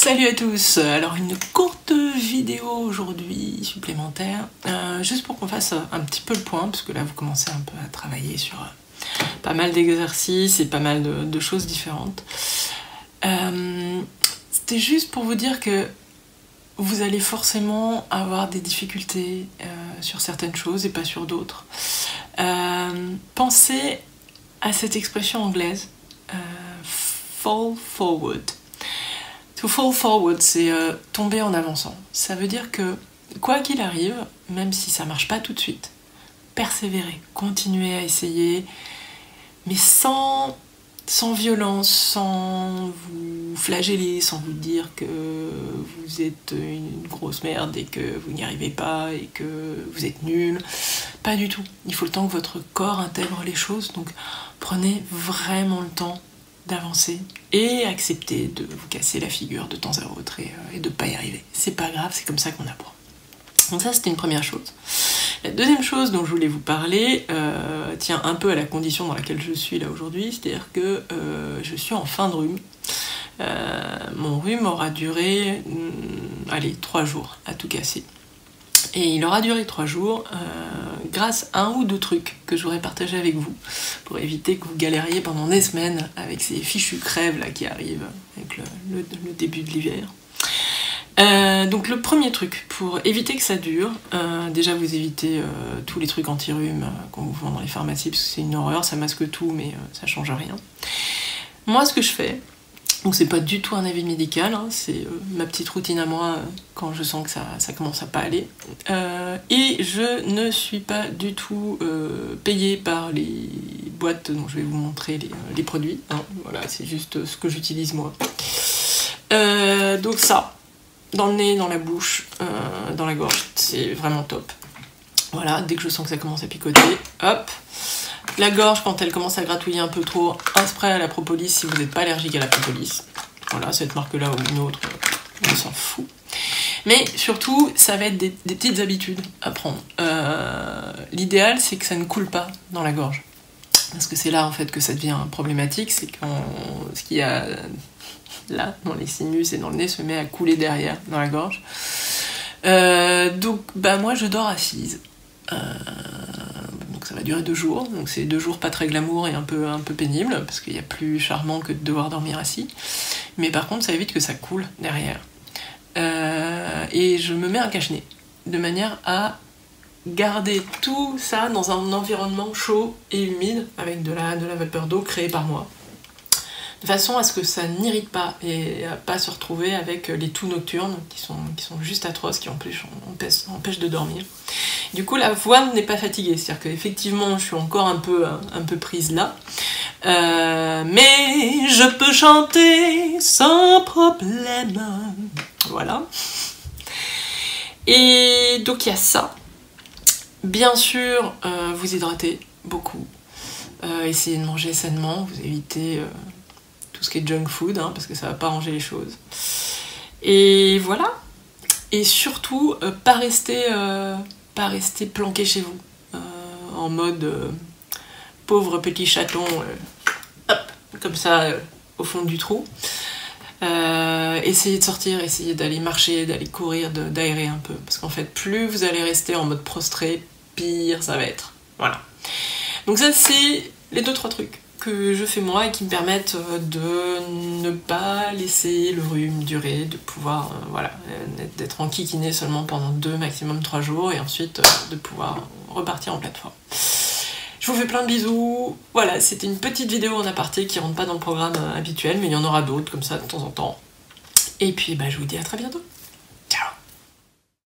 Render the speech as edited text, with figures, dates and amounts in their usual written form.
Salut à tous. Alors une courte vidéo aujourd'hui supplémentaire, juste pour qu'on fasse un petit peu le point, parce que là vous commencez un peu à travailler sur pas mal d'exercices et pas mal de choses différentes. C'était juste pour vous dire que vous allez forcément avoir des difficultés sur certaines choses et pas sur d'autres. Pensez à cette expression anglaise, fall forward. To fall forward, c'est tomber en avançant. Ça veut dire que, quoi qu'il arrive, même si ça marche pas tout de suite, persévérez, continuez à essayer, mais sans violence, sans vous flageller, sans vous dire que vous êtes une grosse merde et que vous n'y arrivez pas et que vous êtes nul. Pas du tout. Il faut le temps que votre corps intègre les choses, donc prenez vraiment le temps d'avancer et accepter de vous casser la figure de temps à autre et de pas y arriver. C'est pas grave, c'est comme ça qu'on apprend. Donc ça, c'était une première chose. La deuxième chose dont je voulais vous parler tient un peu à la condition dans laquelle je suis là aujourd'hui, c'est-à-dire que je suis en fin de rhume. Mon rhume aura duré, 3 jours à tout casser. Et il aura duré 3 jours grâce à un ou deux trucs que je voudrais partager avec vous pour éviter que vous galériez pendant des semaines avec ces fichus crèves là qui arrivent avec le début de l'hiver. Donc le premier truc, pour éviter que ça dure, déjà vous évitez tous les trucs anti-rhume qu'on vous vend dans les pharmacies parce que c'est une horreur, ça masque tout mais ça change rien. Moi ce que je fais, donc c'est pas du tout un avis médical, hein, c'est ma petite routine à moi quand je sens que ça commence à pas aller. Et je ne suis pas du tout payée par les boîtes dont je vais vous montrer les produits. Hein, voilà, c'est juste ce que j'utilise moi. Donc ça, dans le nez, dans la bouche, dans la gorge, c'est vraiment top. Voilà, dès que je sens que ça commence à picoter, hop. La gorge, quand elle commence à gratouiller un peu trop, un spray à la propolis si vous n'êtes pas allergique à la propolis. Voilà, cette marque-là ou une autre, on s'en fout. Mais surtout, ça va être des petites habitudes à prendre. L'idéal, c'est que ça ne coule pas dans la gorge. Parce que c'est là, en fait, que ça devient problématique. C'est quand ce qu'il y a là, dans les sinus et dans le nez, se met à couler derrière, dans la gorge. Donc, moi, je dors assise. Donc ça va durer 2 jours, donc c'est 2 jours pas très glamour et un peu pénible, parce qu'il y a plus charmant que de devoir dormir assis. Mais par contre, ça évite que ça coule derrière. Et je me mets un cache-nez, de manière à garder tout ça dans un environnement chaud et humide, avec de la vapeur d'eau créée par moi. De façon à ce que ça n'irrite pas et à pas se retrouver avec les toux nocturnes qui sont juste atroces, qui empêchent de dormir. Du coup, la voix n'est pas fatiguée, c'est-à-dire qu'effectivement, je suis encore un peu prise là, mais je peux chanter sans problème. Voilà. Et donc il y a ça. Bien sûr, vous hydratez beaucoup. Essayez de manger sainement, vous évitez tout ce qui est junk food, hein, parce que ça va pas ranger les choses. Et voilà. Et surtout, pas rester planqué chez vous, en mode pauvre petit chaton, hop, comme ça, au fond du trou. Essayez de sortir, essayez d'aller marcher, d'aller courir, d'aérer un peu. Parce qu'en fait, plus vous allez rester en mode prostré, pire ça va être. Voilà. Donc ça, c'est les 2-3 trucs que je fais moi et qui me permettent de ne pas laisser le rhume durer, de pouvoir d'être enquiquiné seulement pendant 2, maximum 3 jours et ensuite de pouvoir repartir en pleine forme. Je vous fais plein de bisous. Voilà, c'était une petite vidéo en aparté qui rentre pas dans le programme habituel, mais il y en aura d'autres comme ça de temps en temps. Et puis je vous dis à très bientôt.